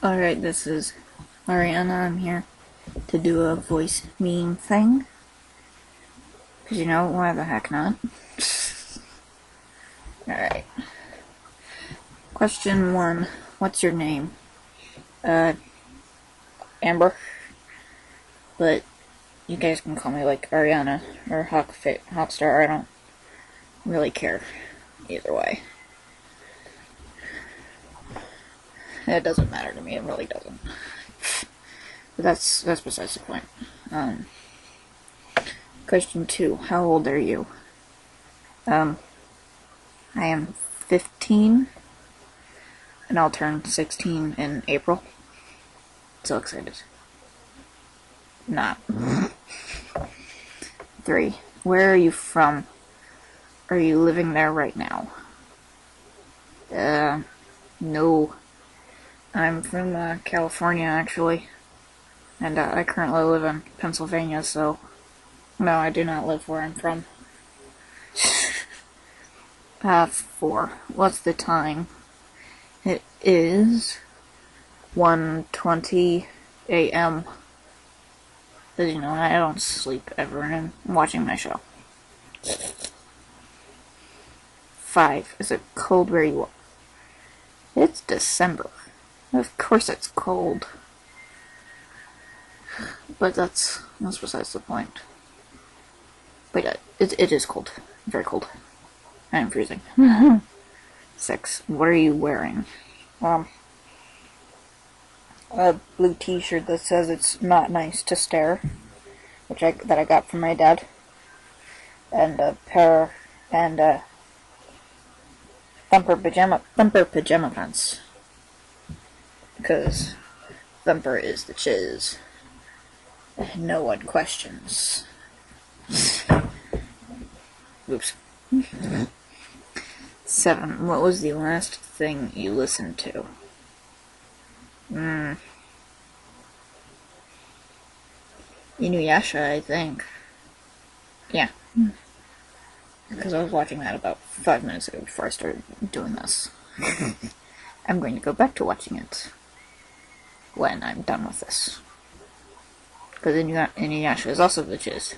Alright, this is Ariana. I'm here to do a voice meme thing. Because, why the heck not? Alright. Question 1. What's your name? Amber. But you guys can call me, like, Ariana or Hawkstar. I don't really care either way. It doesn't matter to me. It really doesn't. But that's besides the point. Question 2. How old are you? I am 15, and I'll turn 16 in April. So excited. Not. 3. Where are you from? Are you living there right now? No. I'm from California, actually. And I currently live in Pennsylvania, so no, I do not live where I'm from. 4. What's the time? It is 1:20 a.m. Because, I don't sleep ever, and I'm watching my show. 5. Is it cold where you are? It's December. Of course it's cold. But that's besides the point. But yeah, it is cold. Very cold. I am freezing. 6. What are you wearing? A blue t-shirt that says it's not nice to stare, that I got from my dad. And a pair, and Thumper pajama pants. Because Thumper is the chiz. No one questions. Oops. 7. What was the last thing you listened to? Inuyasha, I think. Yeah. Because I was watching that about 5 minutes ago before I started doing this. I'm going to go back to watching it when I'm done with this. Because Inuyasha is also the chiz.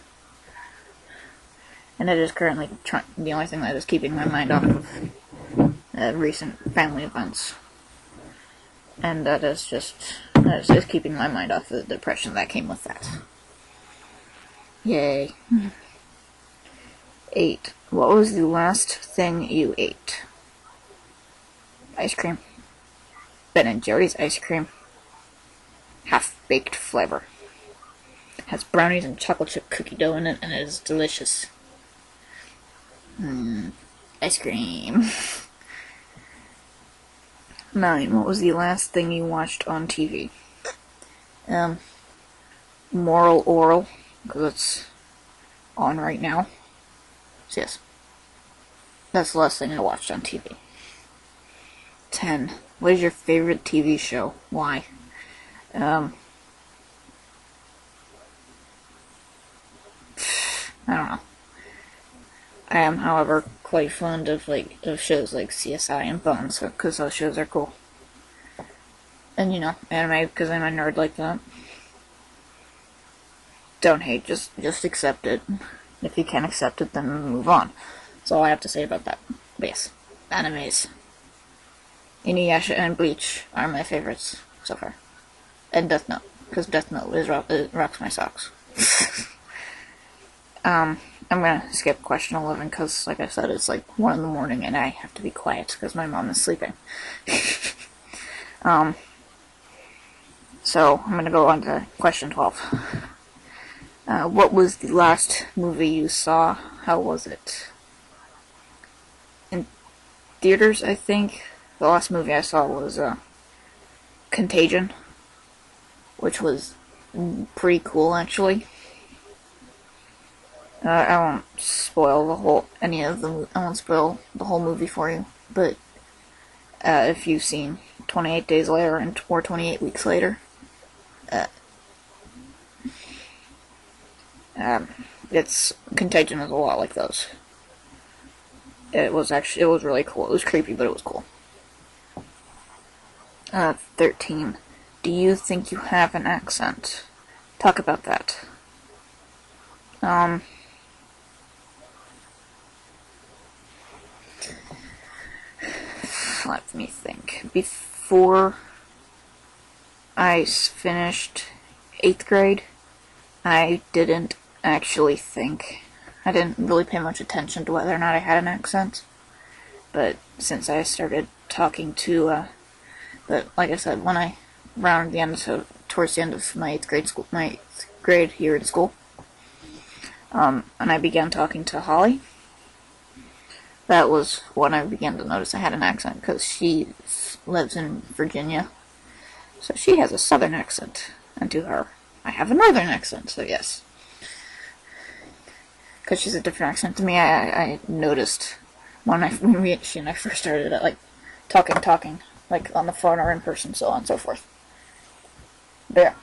And it is currently the only thing that is keeping my mind off of recent family events. And that is keeping my mind off of the depression that came with that. Yay. 8. What was the last thing you ate? Ice cream. Ben & Jerry's ice cream. Half-baked flavor. It has brownies and chocolate chip cookie dough in it, and it is delicious. Ice cream. 9. What was the last thing you watched on TV? Moral Oral, because it's on right now. So yes, that's the last thing I watched on TV. 10. What is your favorite TV show? Why? I don't know. I am, however, quite fond of shows like CSI and Bones, because those shows are cool. And anime, because I'm a nerd like that. Don't hate, just accept it. If you can't accept it, then move on. That's all I have to say about that. But yes, animes. Inuyasha and Bleach are my favorites so far. And Death Note, because Death Note rocks my socks. I'm gonna skip question 11, because, like I said, it's like 1 in the morning, and I have to be quiet, because my mom is sleeping. So, I'm gonna go on to question 12. What was the last movie you saw? How was it? In theaters, I think. The last movie I saw was, Contagion, which was pretty cool, actually. I won't spoil I won't spoil the whole movie for you, but, if you've seen 28 Days Later or 28 Weeks Later, Contagion is a lot like those. It was really cool. It was creepy, but it was cool. 13. do you think you have an accent? Talk about that. Let me think. Before I finished 8th grade, I didn't actually think. I didn't really pay much attention to whether or not I had an accent. But since I started talking to, but like I said, when I rounded the end, so towards the end of my 8th grade here in school, and I began talking to Holly, that was when I began to notice I had an accent, because she lives in Virginia, so she has a southern accent, and to her, I have a northern accent, so yes. Because she's a different accent to me, I noticed when she and I first started, like, talking, like, on the phone or in person, so on and so forth. But yeah.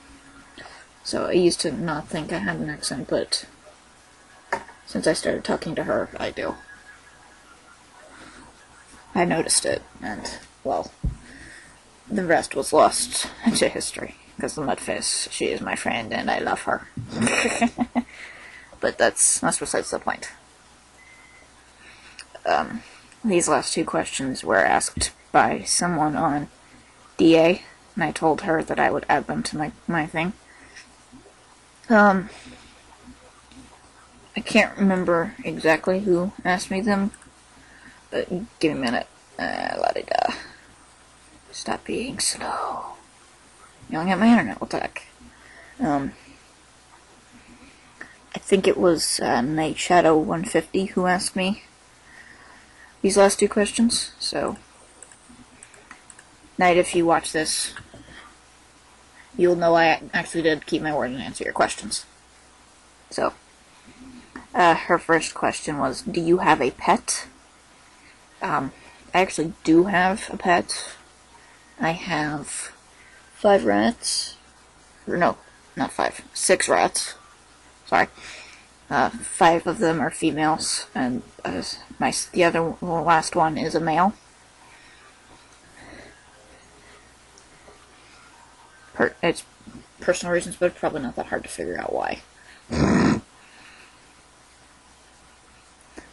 So I used to not think I had an accent, but since I started talking to her, I do. I noticed it, and, well, the rest was lost to history, because the Mudface, she is my friend, and I love her. But that's besides the point. These last two questions were asked by someone on DA, and I told her that I would add them to my thing. I can't remember exactly who asked me them, but give me a minute. La-di-da. Stop being slow. Yelling at my internet will talk. I think it was Night Shadow 150 who asked me these last two questions, so Night, if you watch this, you'll know I actually did keep my word and answer your questions. So, her first question was, do you have a pet? I actually do have a pet. I have 5 rats. Or no, not 5. 6 rats. Sorry. 5 of them are females, and the last one is a male. It's personal reasons, but it's probably not that hard to figure out why.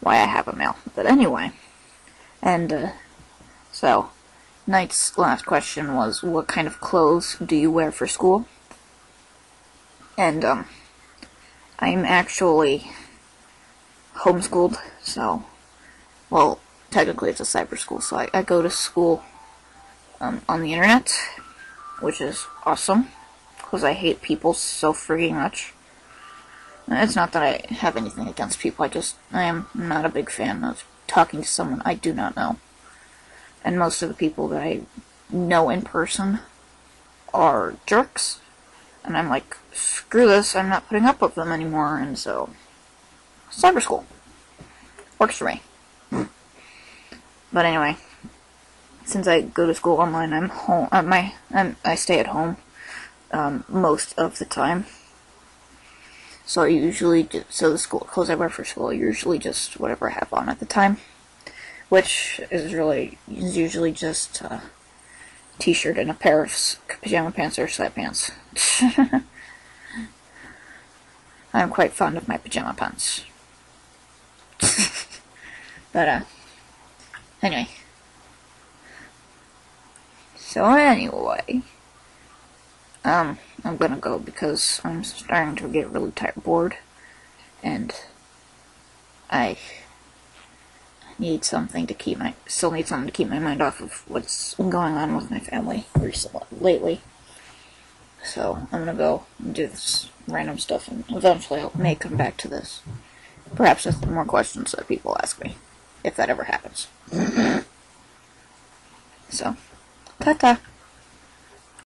Why I have a male. But anyway. And, so, Knight's last question was, what kind of clothes do you wear for school? And, I'm actually homeschooled, so, well, technically it's a cyber school, so I go to school, on the internet, which is awesome, because I hate people so freaking much. It's not that I have anything against people, I am not a big fan of talking to someone I do not know. And most of the people that I know in person are jerks. And I'm like, screw this, I'm not putting up with them anymore, and so, cyber school. Works for me. But anyway, since I go to school online, I'm home, I stay at home, most of the time. So I usually, the school clothes I wear for school are usually just whatever I have on at the time. Which is usually just a t-shirt and a pair of pajama pants or sweatpants. I'm quite fond of my pajama pants. But, anyway. So anyway, I'm gonna go because I'm starting to get really bored, and I still need something to keep my mind off of what's going on with my family lately. So I'm gonna go and do this random stuff, and eventually I may come back to this. Perhaps with more questions that people ask me, if that ever happens. So, ta-ta.